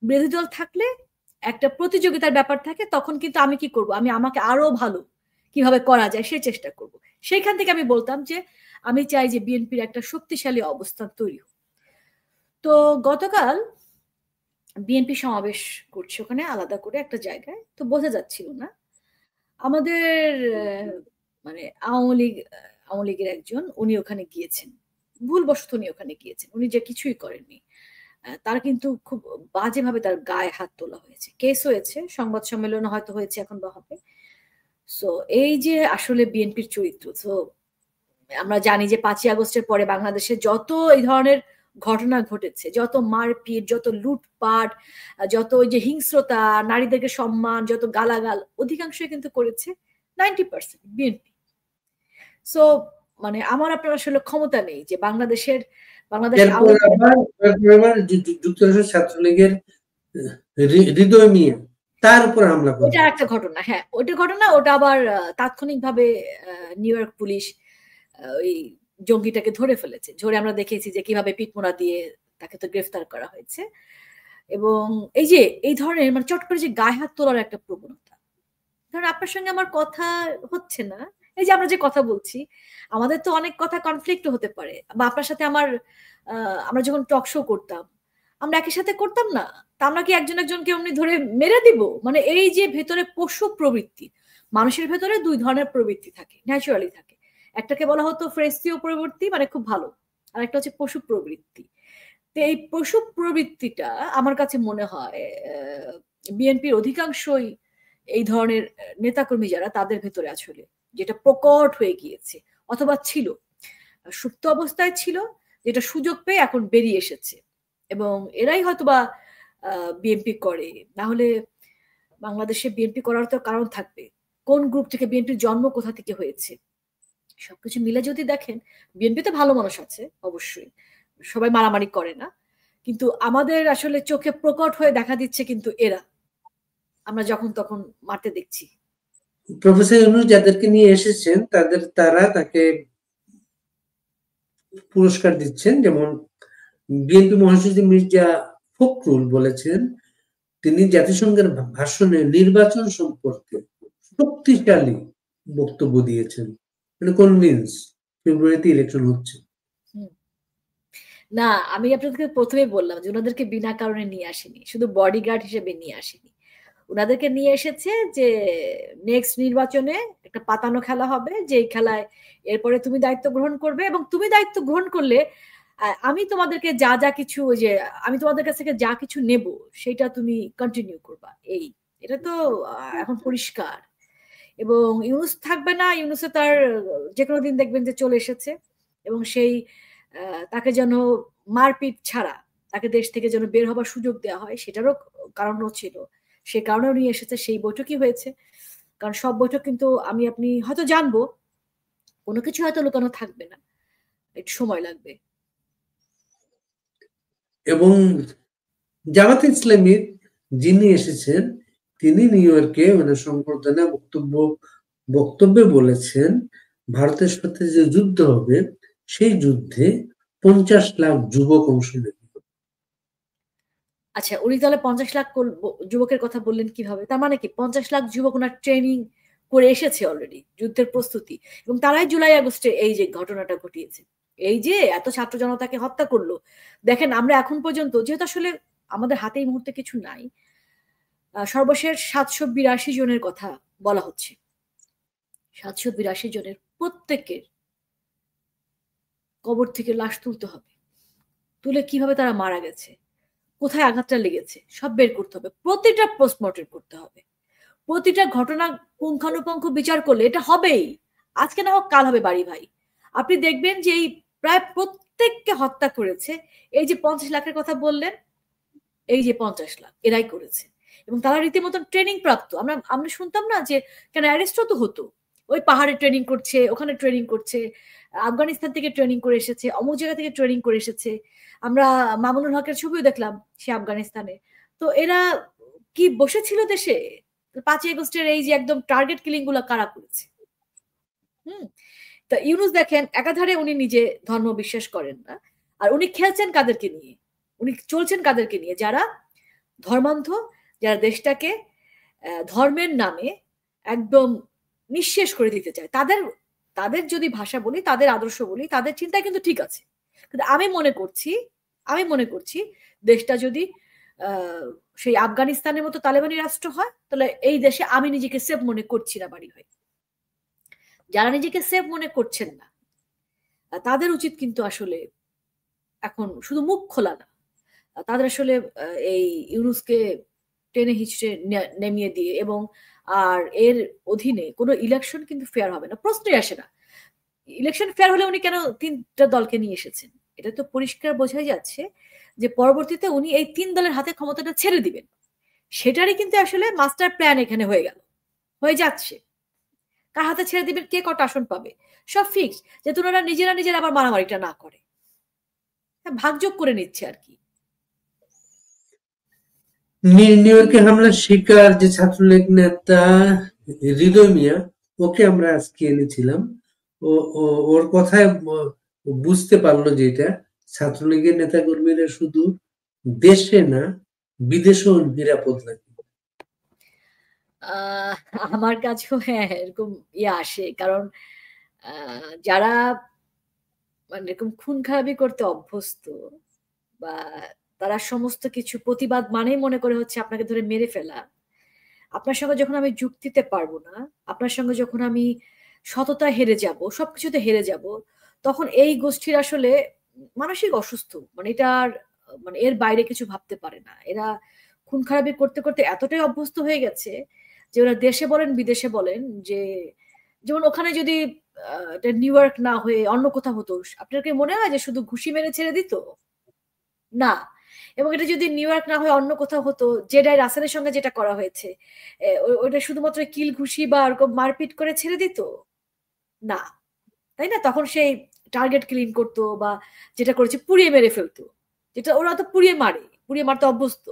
বিরোধী দল থাকলে একটা প্রতিযোগিতার ব্যাপার থাকে, তখন কিন্তু আমি কি করব, আমি আমাকে আরো ভালো কিভাবে করা যায় সে চেষ্টা করব। সেইখান থেকে আমি বলতাম যে আমি চাই যে বিএনপির একটা শক্তিশালী অবস্থান তৈরি হোক। তো গতকাল বিএনপি সমাবেশ করছে ওখানে আলাদা করে একটা জায়গায়, তো বোঝা যাচ্ছিল না আমাদের মানে আওয়ামী লীগের একজন উনি ওখানে গিয়েছেন, ভুলবশত উনি ওখানে গিয়েছেন, উনি যে কিছুই করেননি। তার কিন্তু খুব বাজেভাবে তার গায়ে হাত তোলা হয়েছে, কেস হয়েছে, সংবাদ সম্মেলন হয়তো হয়েছে এখন বা হবে। সো এই যে আসলে বিএনপির চরিত্র, তো আমরা জানি যে 5ই আগস্টের পরে বাংলাদেশে যত এই ধরনের ঘটনা ঘটেছে, যত মারপিট, যত লুটপাট, যত ওই যে হিংস্রতা, নারীদেরকে সম্মান, যত গালাগাল, অধিকাংশই কিন্তু করেছে 90% বিএনপি। সো মানে আমার আপনার আসলে ক্ষমতা নেই যে বাংলাদেশ এরপর আবার যুক্তরাষ্ট্রের ছাত্রলীগের হৃদয় নিয়ে তার উপর হামলা করে। ওটা একটা ঘটনা, হ্যাঁ ওইটা ঘটনা, ওটা আবার তাৎক্ষণিকভাবে নিউ ইয়র্ক পুলিশ ওই জঙ্গিটাকে ধরে ফেলেছে। ধরে আমরা দেখেছি যে কিভাবে পিটমোড়া দিয়ে তাকে তো গ্রেফতার করা হয়েছে। এবং এই যে এই ধরনের মানে চট করে যে গায়ে হাত তোলার একটা প্রবণতা, ধরেন আপনার সঙ্গে আমার কথা হচ্ছে না, এই যে আমরা যে কথা বলছি, আমাদের তো অনেক কথা কনফ্লিক্ট হতে পারে, বা আপনার সাথে আমার আমরা যখন টক শো করতাম আমরা একই সাথে করতাম না, তা আমরা কি একজন একজনকে অমনি ধরে মেরে দিব? মানে এই যে ভেতরে পশু প্রবৃত্তি, মানুষের ভেতরে দুই ধরনের প্রবৃত্তি থাকে, ন্যাচুরালি থাকে। একটাকে বলা হতো ফ্রেস্তীয় প্রবৃত্তি, মানে খুব ভালো, আর একটা হচ্ছে পশু প্রবৃত্তি। তো এই পশু প্রবৃত্তিটা আমার কাছে মনে হয় বিএনপির অধিকাংশই এই ধরনের নেতাকর্মী যারা তাদের ভেতরে আসলে যেটা প্রকট হয়ে গিয়েছে, অথবা ছিল সুপ্ত অবস্থায় ছিল, যেটা সুযোগ পেয়ে এখন বেরিয়ে এসেছে। এবং এরাই হয়তোবা বিএনপি করে, না হলে বাংলাদেশে বিএনপি করার তো কারণ থাকবে। কোন গ্রুপ থেকে বিএনপির জন্ম, কোথা থেকে হয়েছে, সবকিছু মিলে যদি দেখেন বিএনপিতে ভালো মানুষ আছে অবশ্যই, সবাই মারামারি করে না, কিন্তু আমাদের আসলে চোখে প্রকট হয়ে দেখা দিচ্ছে কিন্তু এরা, আমরা যখন তখন মারতে দেখছি। প্রফেসর ইউনূস যাদেরকে নিয়ে এসেছেন তারা তাকে পুরস্কার দিচ্ছেন। যেমন বিএনপি মহাসচিব মির্জা ফখরুল বলেছেন তিনি জাতিসংঘের ভাষণে নির্বাচন সম্পর্কে শক্তিশালী বক্তব্য দিয়েছেন, মানে কনভিন্স ফেব্রুয়ারিতে ইলেকশন হচ্ছে। না, আমি আপনাদেরকে প্রথমেই বললাম যে ওনাদেরকে বিনা কারণে নিয়ে আসেনি, শুধু বডিগার্ড হিসেবে নিয়ে আসেনি। ওনাদেরকে নিয়ে এসেছে যে নেক্সট নির্বাচনে একটা পাতানো খেলা হবে, যে খেলায় এরপরে তুমি দায়িত্ব গ্রহণ করবে, এবং তুমি দায়িত্ব গ্রহণ করলে আমি তোমাদেরকে যা যা কিছু, ওই যে আমি তোমাদের কাছ থেকে যা কিছু নেব সেটা তুমি কন্টিনিউ করবা। এটা তো এখন পরিষ্কার। এবং ইউনুস থাকবে না, ইউনুসে তার যে কোনো দিন দেখবেন যে চলে এসেছে, এবং সেই তাকে যেন মারপিট ছাড়া তাকে দেশ থেকে যেন বের হবার সুযোগ দেওয়া হয়, সেটারও কারণও ছিল, সে কারণেও নিয়ে এসেছে। সেই বৈঠকই হয়েছে, কারণ সব বৈঠক কিন্তু আমি আপনি হয়তো জানবো, কোনো কিছু হয়তো লুকানো থাকবে না, একটু সময় লাগবে। এবং জামাতে ইসলামীর যিনি এসেছেন তিনি নিউ ইয়র্কে মানে সংবর্ধনা বক্তব্যে বলেছেন ভারতের সাথে যে যুদ্ধ হবে সেই যুদ্ধে 50 লাখ যুবক অংশ নেবে। আচ্ছা, উনি তাহলে 50 লাখ যুবকের কথা বললেন কিভাবে? তার মানে কি 50 লাখ যুবক ওনার ট্রেনিং করে এসেছে অলরেডি, যুদ্ধের প্রস্তুতি, এবং তারাই জুলাই আগস্টে এই যে ঘটনাটা ঘটিয়েছে, এই যে এত ছাত্র জনতাকে হত্যা করলো। দেখেন আমরা এখন পর্যন্ত, যেহেতু আসলে আমাদের হাতে এই মুহূর্তে কিছু নাই, সর্বশেষ 782 জনের কথা বলা হচ্ছে। 782 জনের প্রত্যেকের কবর থেকে লাশ তুলতে হবে, তুলে কিভাবে তারা মারা গেছে, কোথায় আঘাতটা লেগেছে, সব বের করতে হবে, প্রতিটা পোস্টমর্টেম করতে হবে, প্রতিটা ঘটনা পুঙ্খানুপুঙ্খ বিচার করলে এটা হবেই, আজকে না হোক কাল হবে বাড়ি ভাই। আপনি দেখবেন যে এই প্রায় প্রত্যেককে হত্যা করেছে, এই যে 50 লাখের কথা বললেন, এই যে 50 লাখ এরাই করেছে, এবং তারা রীতিমতন ট্রেনিং প্রাপ্ত। আমরা শুনতাম না যে কেন অ্যারেস্টও তো হতো, ওই পাহাড়ে ট্রেনিং করছে, ওখানে ট্রেনিং করছে, আফগানিস্তান থেকে ট্রেনিং করে এসেছে, অমুক জায়গা থেকে ট্রেনিং করে এসেছে। আমরা মামুনুল হকের ছবিও দেখলাম সে আফগানিস্তানে। তো এরা কি বসেছিল দেশে? 5ই আগস্টের এই যে একদম টার্গেট কিলিং গুলো কারা করেছে? তা ইউনুস দেখেন একাধারে উনি নিজে ধর্ম বিশ্বাস করেন না, আর উনি খেলছেন কাদেরকে নিয়ে, উনি চলছেন কাদেরকে নিয়ে, যারা ধর্মান্ধ, যারা দেশটাকে ধর্মের নামে একদম নিঃশেষ করে দিতে চায়। তাদের যদি ভাষা বলি, তাদের আদর্শ বলি, তাদের চিন্তা কিন্তু ঠিক আছে, কিন্তু আমি মনে করছি দেশটা যদি সেই আফগানিস্তানের মতো তালেবানি রাষ্ট্র হয়, তাহলে এই দেশে আমি নিজেকে সেফ মনে করছি না বাড়ি ভাই। যারা নিজেকে সেফ মনে করছেন না, তাদের উচিত কিন্তু আসলে এখন শুধু মুখ খোলা না, তাদের আসলে এই ইউনুসকে টেনে হিচড়ে নেমিয়ে দিয়ে, এবং আর এর অধীনে কোনো ইলেকশন কিন্তু ফেয়ার হবে না, প্রশ্নই আসে না। ইলেকশন ফেয়ার হলে উনি কেন 3টা দলকে নিয়ে এসেছেন? এটা তো পরিষ্কার বোঝাই যাচ্ছে যে পরবর্তীতে উনি এই 3 দলের হাতে ক্ষমতাটা ছেড়ে দিবেন, সেটারই কিন্তু আসলে মাস্টার প্ল্যান এখানে হয়ে যাচ্ছে। কার হাতে ছেড়ে দিবেন, কে কটা আসন পাবে, সব ফিক্স, যাতে ওনারা নিজেরা আবার মারামারিটা না করে, ভাগযোগ করে নিচ্ছে আর কি। নিউ ইয়র্কে হামলার শিকার যে ছাত্রলীগ নেতা হৃদয় মিয়া, ওকে আমরা আজকে এনেছিলাম। ওর কথায় বুঝতে পারলো যে এটা ছাত্রলীগের নেতাকর্মীরা শুধু দেশে না বিদেশেও নিরাপদ লাগে। আমার কাছেও হ্যাঁ এরকম আসে, কারণ যারা মানে এরকম খুন খারাপি করতে অভ্যস্ত, বা তারা সমস্ত কিছু প্রতিবাদ মানেই মনে করে হচ্ছে আপনাকে ধরে মেরে ফেলা, আপনার সঙ্গে যখন আমি যুক্তিতে পারবো না, আপনার সঙ্গে যখন আমি সততা হেরে যাব, সবকিছুতে হেরে যাব, তখন এই গোষ্ঠীর আসলে মানসিক অসুস্থ, মানে এটা মানে এর বাইরে কিছু ভাবতে পারে না। এরা খুন খারাপি করতে করতে এতটাই অভ্যস্ত হয়ে গেছে যে ওরা দেশে বলেন বিদেশে বলেন, যে যেমন ওখানে যদি নিউ ইয়র্ক না হয়ে অন্য কোথাও হতো, আপনার কি মনে হয় যে শুধু ঘুষি মেরে ছেড়ে দিত? না। এবং এটা যদি নিউ ইয়র্ক না হয়ে অন্য কোথাও হতো, জেডাই রাসেলের সঙ্গে যেটা করা হয়েছে, ওইটা শুধুমাত্র কিল ঘুষি বা ওরকম মারপিট করে ছেড়ে দিত? না, তাই না? তখন সেই টার্গেট ক্লিন করতো, বা যেটা করেছে পুড়িয়ে মেরে ফেলতো, যেটা ওরা তো পুড়িয়ে মারতে অভ্যস্ত।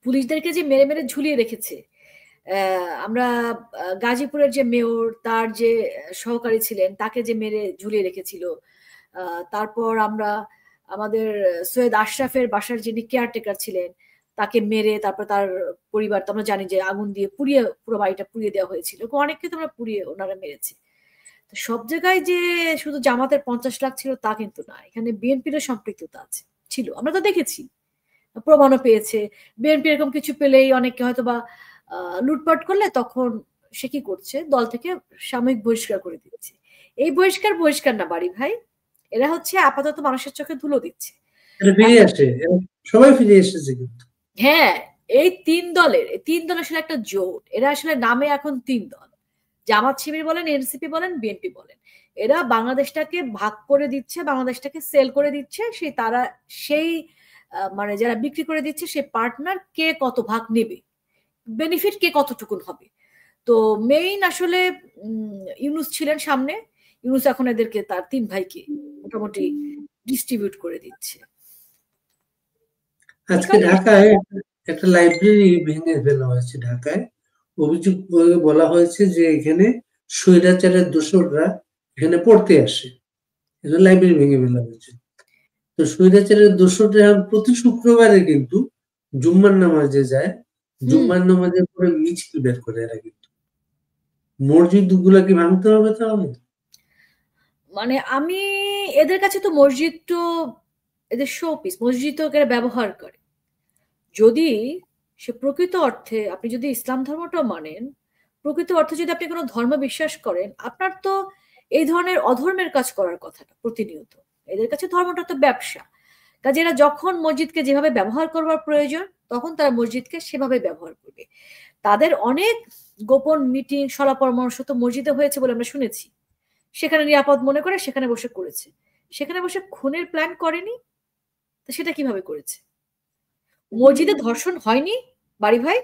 পুলিশদেরকে যে মেরে মেরে ঝুলিয়ে রেখেছে, আমরা গাজীপুরের যে মেয়র, তার যে সহকারী ছিলেন, তাকে যে মেরে ঝুলিয়ে রেখেছিল, তারপর আমরা আমাদের সৈয়দ আশরাফের বাসার যিনি কেয়ারটেকার ছিলেন, তাকে মেরে তারপর তার পরিবার, তো আমরা জানি যে আগুন দিয়ে পুড়িয়ে পুরো বাড়িটা পুড়িয়ে দেওয়া হয়েছিল, অনেককে তোমরা পুড়িয়ে ওনারা মেরেছে। তো সব জায়গায় যে শুধু জামাতের 50 লাখ ছিল তা কিন্তু না, এখানে বিএনপির সম্পৃক্ততা আছে, ছিল, আমরা তো দেখেছি, প্রমাণও পেয়েছে। বিএনপি এরকম কিছু পেলেই অনেকে হয়তো বা লুটপাট করলে তখন সে কি করছে, দল থেকে সাময়িক বহিষ্কার করে দিচ্ছে। এই বহিষ্কার না বাড়ি ভাই, এরা হচ্ছে আপাতত মানুষের চোখে ধুলো দিচ্ছে। ফিরে আসে, সবাই ফিরে এসেছে কিন্তু। হ্যাঁ, এই তিন দলের আসলে একটা জোট, এরা আসলে নামে এখন তিন দল, জামাত শিবির বলেন, এনসিপি বলেন, বিএনপি বলেন, এরা বাংলাদেশটাকে ভাগ করে দিচ্ছে, বাংলাদেশটাকে সেল করে দিচ্ছে, সেই মানে যারা বিক্রি করে দিচ্ছে সেই পার্টনার কে কত ভাগ নেবে, বেনিফিট কে কতটুকুন হবে। তো মেইন আসলে ইউনুস ছিলেন সামনে, ইউনুস এখন এদেরকে তার তিন ভাইকে মোটামুটি ডিস্ট্রিবিউট করে দিচ্ছে। আজকে ঢাকায় একটা লাইব্রেরি ভেঙে ফেলা হয়েছে ঢাকায়, অভিযোগ বলা হয়েছে যে এখানে স্বৈরাচারের দোসররা এখানে পড়তে আসে, এজন্য লাইব্রেরি ভেঙে ফেলা হয়েছে। তো স্বৈরাচারের দোসররা প্রতি শুক্রবারে কিন্তু জুম্মার নামাজে যায়, জুম্মার নামাজের পরে মিছিল বের করে এরা, কিন্তু মসজিদ গুলা কি ভাঙতে হবে তাহলে? মানে আমি এদের কাছে তো মসজিদ তো এদের শো পিস, মসজিদ তো এরা ব্যবহার করে। যদি সে প্রকৃত অর্থে, আপনি যদি ইসলাম ধর্মটা মানেন, প্রকৃত অর্থে যদি আপনি কোনো ধর্ম বিশ্বাস করেন, আপনার তো এই ধরনের অধর্মের কাজ করার কথা না প্রতিনিয়ত। এদের কাছে ধর্মটা তো ব্যবসা, কাজে এরা যখন মসজিদকে যেভাবে ব্যবহার করবার প্রয়োজন তখন তারা মসজিদকে সেভাবে ব্যবহার করবে। তাদের অনেক গোপন মিটিং সলা পরামর্শ তো মসজিদে হয়েছে বলে আমরা শুনেছি, সেখানে নিরাপদ মনে করে সেখানে বসে করেছে, সেখানে বসে খুনের প্ল্যান করেনি, তো সেটা কিভাবে করেছে? মসজিদে ধর্ষণ হয়নি বাড়ি ভাই?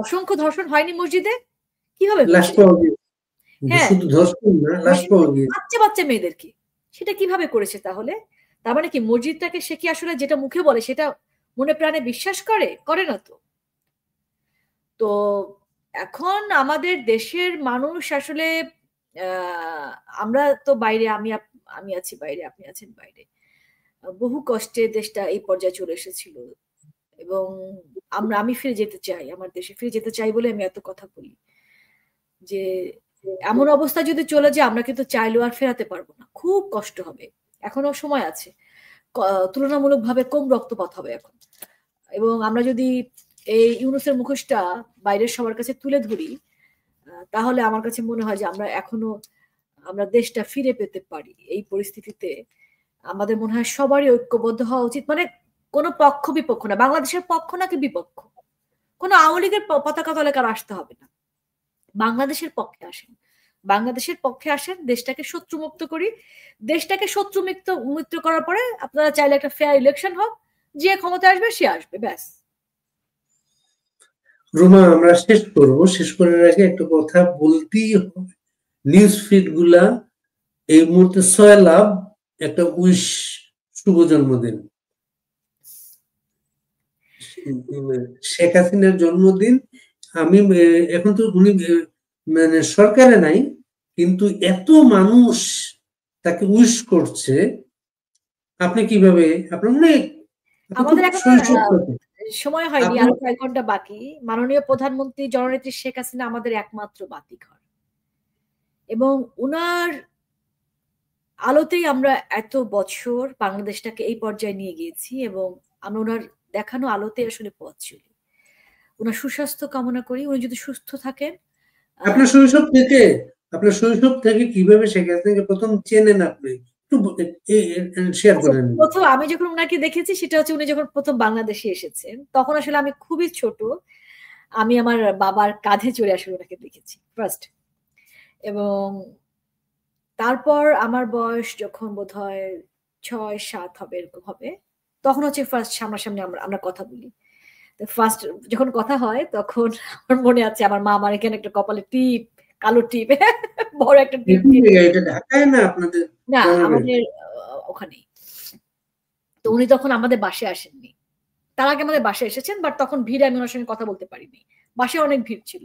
অসংখ্য ধর্ষণ হয়নি মসজিদে? কিভাবে হয়েছে? হ্যাঁ, শুধু ধর্ষণ না, লাশ পাওয়া গিয়েছে বাচ্চা বাচ্চা মেয়েদেরকে, সেটা কিভাবে করেছে তাহলে? তার মানে কি মসজিদটাকে সে কি আসলে যেটা মুখে বলে সেটা মনে প্রাণে বিশ্বাস করে? করে না তো। তো এখন আমাদের দেশের মানুষ আসলে আমরা তো বাইরে, আমি আছি বাইরে, আপনি আছেন বাইরে, বহু কষ্টে দেশটা এই পর্যায়ে চলে এসেছিল, এবং আমি ফিরে যেতে চাই, আমার দেশে ফিরে যেতে চাই বলে আমি এত কথা বলি, যে এমন অবস্থা যদি চলে যায় আমরা কিন্তু চাইলেও আর ফেরাতে পারবো না, খুব কষ্ট হবে। এখনো সময় আছে, তুলনামূলকভাবে কম রক্তপাত হবে এখন, এবং আমরা যদি এই ইউনুসের মুখোশটা বাইরের সবার কাছে তুলে ধরি, তাহলে আমার কাছে মনে হয় যে আমরা দেশটা ফিরে পেতে পারি। এই পরিস্থিতিতে আমাদের মনে হয় সবারই ঐক্যবদ্ধ হওয়া উচিত, মানে কোনো পক্ষ বিপক্ষ না, বাংলাদেশের পক্ষ নাকি বিপক্ষ, কোনো আওয়ামী লীগের পতাকা তলে কার আসতে হবে না, বাংলাদেশের পক্ষে আসেন, বাংলাদেশের পক্ষে আসেন, দেশটাকে শত্রুমুক্ত করি। দেশটাকে শত্রুমুক্ত করার পরে আপনারা চাইলে একটা ফেয়ার ইলেকশন হোক, যে ক্ষমতা আসবে সে আসবে, ব্যাস। রুমা, আমরা শেষ করার আগে একটা কথা বলতেই হবে, নিউজ ফিড গুলা এই মুহূর্তে লাভ একটা উইশ, শুভ জন্মদিন, শেখ হাসিনার জন্মদিন। আমি এখন তো উনি মানে সরকারে নাই, কিন্তু এত মানুষ তাকে উইশ করছে, আপনি কিভাবে, আপনার অনেক আমাদের এখন সময় হয়নি, আরো কয়েক ঘন্টা বাকি। মাননীয় প্রধানমন্ত্রী জননেত্রী শেখ হাসিনা আমাদের একমাত্র বাতিঘর, এবং উনার আলোতেই আমরা এত বছর বাংলাদেশটাকে এই পর্যায়ে নিয়ে গিয়েছি, এবং আমরা ওনার দেখানো আলোতে আসলে পথ চলি। ওনার সুস্বাস্থ্য কামনা করি, উনি যদি সুস্থ থাকেন। আপনার শৈশব থেকে কিভাবে শেখ হাসিনাকে প্রথম চেনেন আপনি, একটু শেয়ার করেন। প্রথম আমি যখন ওনাকে দেখেছি সেটা হচ্ছে উনি যখন প্রথম বাংলাদেশে এসেছেন, তখন আসলে আমি খুবই ছোট, আমি আমার বাবার কাঁধে চড়ে আসলে ওনাকে দেখেছি ফার্স্ট, এবং তারপর আমার বয়স যখন বোধহয় 6-7 হবে, এরকম হবে, তখন হচ্ছে ফার্স্ট সামনাসামনি আমরা কথা বলি। ফার্স্ট যখন কথা হয় তখন আমার মনে আছে আমার মা আমার এখানে একটা কপালে টিপ, কালো টিপ, বড় একটা টিপ, ঢাকায় না আপনাদের? না, আমাদের ওখানেই। তো উনি তখন আমাদের বাসায় আসেননি, তার আগে আমাদের বাসায় এসেছেন, বাট তখন ভিড়ে আমি ওনার সঙ্গে কথা বলতে পারিনি, বাসায় অনেক ভিড় ছিল।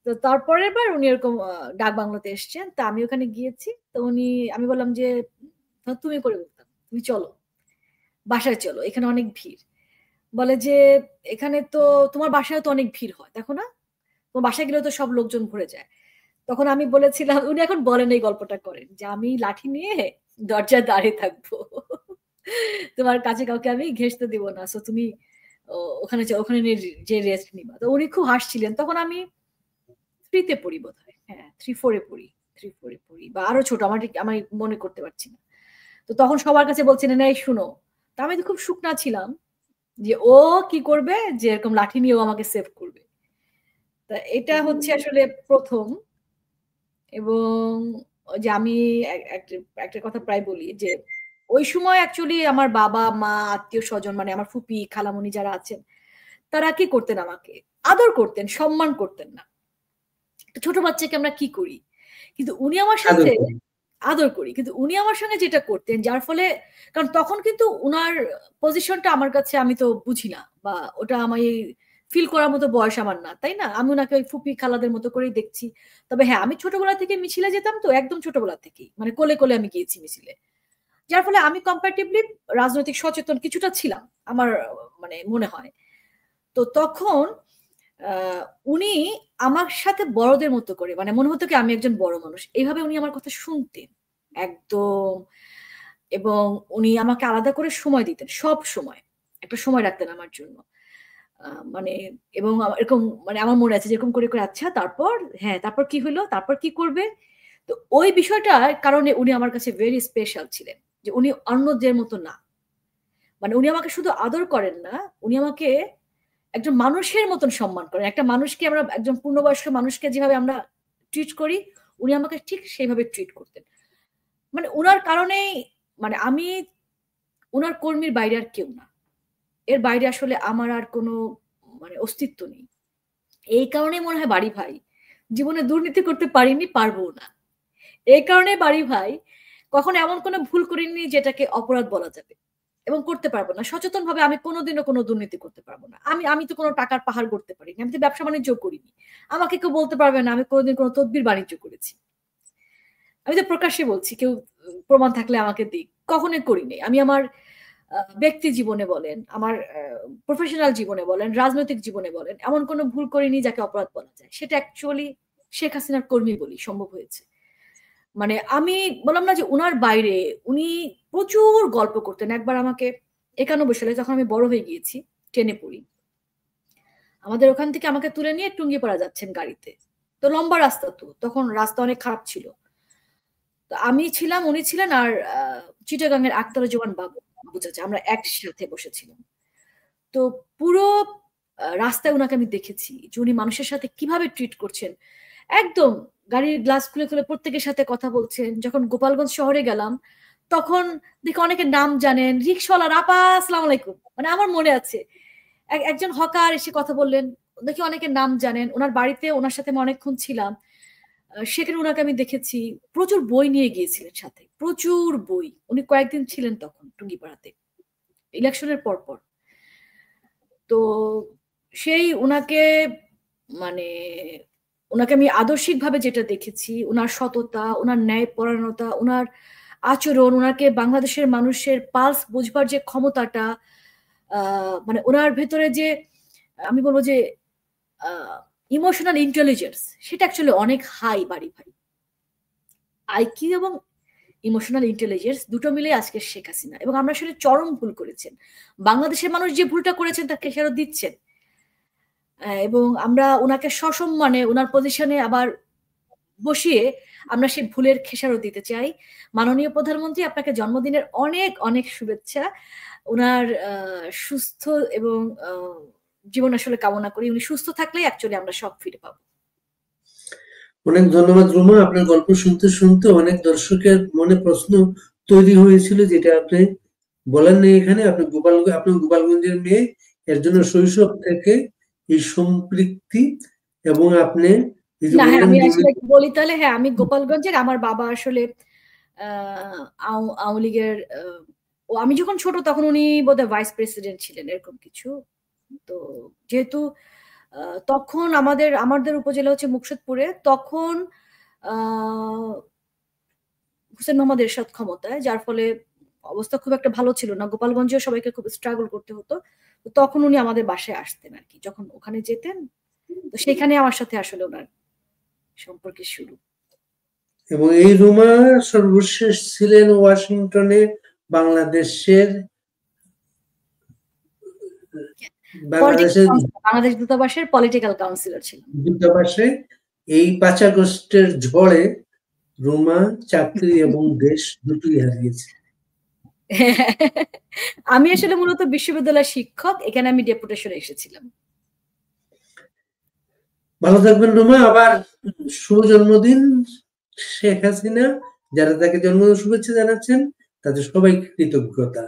তো তারপরের বার উনি এরকম ডাক বাংলাতে এসছেন, তা আমি ওখানে গিয়েছি, তো আমি বললাম যে তুমি করে বলতাম, তুমি চলো বাসায়, চলো, এখানে অনেক ভিড়। বলে যে এখানে তো তোমার বাসায় তো অনেক ভিড় হয়, দেখো না, তোমার বাসায় গেলেও তো সব লোকজন ভরে যায়। তখন আমি বলেছিলাম, উনি এখন বলেন এই গল্পটা করেন, যে আমি লাঠি নিয়ে দরজায় দাঁড়িয়ে থাকবো, তোমার কাছে কাউকে আমি ঘেঁষতে দিব না, সো তুমি ওখানে যে রেস্ট নিবা। তো উনি খুব হাসছিলেন, তখন আমি 3-তে পড়ি বোধহয়, হ্যাঁ 3-4-এ পড়ি, 3-4-এ পড়ি, বা আরো ছোট, আমি মনে করতে পারছি না। তো তখন সবার কাছে বলছিলেন এই শুনো, তা আমি তো খুব শুকনা ছিলাম, যে ও কি করবে, যে এরকম লাঠি নিয়ে ও আমাকে সেভ করবে। তা এটা হচ্ছে আসলে প্রথম। এবং যে আমি একটা কথা প্রায় বলি যে ওই সময় অ্যাকচুয়ালি আমার বাবা মা আত্মীয় স্বজন মানে আমার ফুপি খালামণি যারা আছেন তারা কি করতেন, আমাকে আদর করতেন, সম্মান করতেন না। ছোট বাচ্চাকে আমরা কি করি, কিন্তু উনি আমার সাথে আদর করি, কিন্তু উনি আমার সঙ্গে যেটা করতেন যার ফলে, কারণ তখন কিন্তু উনার পজিশনটা আমার কাছে আমি তো বুঝি না, বা ওটা আমি ফিল করার মতো বয়স আমার না, তাই না? আমি ওনাকে ওই ফুপি খালাদের মতো করেই দেখছি। তবে হ্যাঁ, আমি ছোটবেলা থেকে মিছিলে যেতাম, তো একদম ছোটবেলা থেকেই মানে কোলে কোলে আমি গিয়েছি মিছিলে, যার ফলে আমি কম্পারেটিভলি রাজনৈতিক সচেতন কিছুটা ছিলাম আমার মানে মনে হয়। তো তখন উনি আমার সাথে বড়দের মতো করে মানে মনে হতো কি আমি একজন বড় মানুষ, এইভাবে উনি আমার কথা শুনতেন একদম। এবং উনি আমাকে আলাদা করে সময় দিতেন, সব সময় একটা সময় রাখতেন আমার জন্য। মানে এবং এরকম মানে আমার মনে আছে যেরকম করে করে আচ্ছা তারপর, হ্যাঁ তারপর কি হলো, তারপর কি করবে। তো ওই বিষয়টার কারণে উনি আমার কাছে ভেরি স্পেশাল ছিলেন, যে উনি অন্যদের মতো না। মানে উনি আমাকে শুধু আদর করেন না, উনি আমাকে একজন মানুষের মতন সম্মান করেন। একটা মানুষকে আমরা একজন পূর্ণবয়স্ক মানুষকে যেভাবে আমরা ট্রিট করি, উনি আমাকে ঠিক সেইভাবে ট্রিট করতেন। মানে উনার কারণেই মানে আমি উনার কর্মীর বাইরে আর কেউ না। এর বাইরে আসলে আমার আর কোনো মানে অস্তিত্ব নেই। এই কারণেই মনে হয় বাড়ি ভাই জীবনে দুর্নীতি করতে পারিনি, পারবো না। এই কারণে বাড়ি ভাই কখনো এমন কোনো ভুল করিনি যেটাকে অপরাধ বলা যাবে, এবং করতে পারবো না। সচেতনভাবে আমি কোনোদিনও কোনো দুর্নীতি করতে পারবো না। আমি তো কোনো টাকার পাহাড় গড়তে পারিনি। আমি তো ব্যবসা বাণিজ্য করিনি। আমাকে কেউ বলতে পারবে না আমি কোনোদিন কোনো তদবির বাণিজ্য করেছি। আমি তো প্রকাশ্যে বলছি, কেউ প্রমাণ থাকলে আমাকে দিক। কখনোই করিনি। আমি আমার ব্যক্তি জীবনে বলেন, আমার প্রফেশনাল জীবনে বলেন, রাজনৈতিক জীবনে বলেন, এমন কোনো ভুল করিনি যাকে অপরাধ বলা যায়। সেটা অ্যাকচুয়ালি শেখ হাসিনার কর্মী বলি সম্ভব হয়েছে। মানে আমি বললাম না যে উনার বাইরে উনি প্রচুর গল্প করতেন। একবার আমাকে ৯১ সালে যখন আমি বড় হয়ে গিয়েছি, 10 এ পড়ি। আমাদের ওখান থেকে আমাকে তুলে নিয়ে টুঙ্গিপাড়া যাচ্ছেন গাড়িতে। তো লম্বা রাস্তা, তো তখন রাস্তা অনেক খারাপ ছিল। তো আমি ছিলাম, উনি ছিলেন, আর চিটাগাংয়ের আখতারুজ্জামান বাবু চাচা, আমরা একসাথে বসেছিলাম। তো পুরো রাস্তায় উনাকে আমি দেখেছি যে উনি মানুষের সাথে কিভাবে ট্রিট করছেন। একদম গাড়ির গ্লাস খুলে খুলে প্রত্যেকের সাথে কথা বলছেন। যখন গোপালগঞ্জ শহরে গেলাম তখন দেখি অনেকের নাম জানেন, রিক্সাওয়ালার আপা আসসালামু আলাইকুম, মানে আমার মনে আছে একজন হকার এসে কথা বললেন, দেখি অনেকের নাম জানেন। ওনার বাড়িতে ওনার সাথে আমি অনেকক্ষণ ছিলাম। সেখানে উনাকে আমি দেখেছি প্রচুর বই নিয়ে গিয়েছিলেন সাথে, প্রচুর বই। উনি কয়েকদিন ছিলেন তখন টুঙ্গিপাড়াতে ইলেকশনের পর পর। তো সেই উনাকে মানে উনাকে আমি আদর্শিকভাবে যেটা দেখেছি, উনার সততা, উনার ন্যায়পরায়ণতা, উনার আচরণ, উনাকে বাংলাদেশের মানুষের পালস বুঝবার যে ক্ষমতাটা, মানে উনার ভেতরে যে আমি বলবো যে ইমোশনাল ইন্টেলিজেন্স, সেটা অ্যাকচুয়ালি অনেক হাই বাড়ি ভাই। আইকিউ এবং ইমোশনাল ইন্টেলিজেন্স দুটো মিলে আজকে শেখ হাসিনা, এবং আমরা আসলে চরম ভুল করেছেন। বাংলাদেশের মানুষ যে ভুলটা করেছেন তাকে ফেরত দিচ্ছেন, এবং আমরা ওনাকে সসম্মানে ওনার পজিশনে আবার বসিয়ে আমরা সেই ভুলের খেসারত দিতে চাই। মাননীয় প্রধানমন্ত্রী, আপনাকে জন্মদিনের অনেক অনেক শুভেচ্ছা। উনার সুস্থ এবং জীবন আসলে কামনা করি। উনি সুস্থ থাকলেই অ্যাকচুয়ালি আমরা সব ফিরে পাবো। অনেক ধন্যবাদ রুমা। আপনার গল্প শুনতে শুনতে অনেক দর্শকের মনে প্রশ্ন তৈরি হয়েছিল, যেটা আপনি বলেন নাই এখানে। আপনি গোপালগঞ্জের মেয়ে, এর জন্য শৈশব থেকে এই সম্পৃক্তি, এবং আপনি এই যে না হ্যাঁ, বললেন আমি আসলে বলি তাহলে, হ্যাঁ আমি গোপালগঞ্জের, আমার বাবা আসলে আওয়ামী লীগের, আমি যখন ছোট তখন উনি বোধহয় ভাইস প্রেসিডেন্ট ছিলেন এরকম কিছু। তো যেহেতু তখন আমাদের উপজেলা হচ্ছে মুকসুদপুরে, তখন হুসেন মোহাম্মদ এরশাদ ক্ষমতায়, যার ফলে অবস্থা খুব একটা ভালো ছিল না। গোপালগঞ্জেও সবাইকে খুব স্ট্রাগল করতে হতো। তখন উনি আমাদের বাসায় আসতেন আর কি, যখন ওখানে যেতেন। তো সেখানে আমার সাথে আসলে ওনার সম্পর্কে শুরু। এবং এই রুমা সর্বশেষ ছিলেন ওয়াশিংটনে বাংলাদেশের বাংলাদেশ দূতাবাসের পলিটিক্যাল কাউন্সিলর ছিলেন। দূতাবাসে এই 5 আগস্টের ঝড়ে রুমা চাকরি এবং দেশ দুটোই হারিয়েছে। আমি আসলে মূলত বিশ্ববিদ্যালয়ের শিক্ষক, এখানে আমি ডেপুটেশনে এসেছিলাম। ভালো থাকবেন রুমা, আবার শুভ জন্মদিন শেখ হাসিনা। যারা তাকে জন্মদিন শুভেচ্ছা জানাচ্ছেন তাদের সবাই কৃতজ্ঞতা।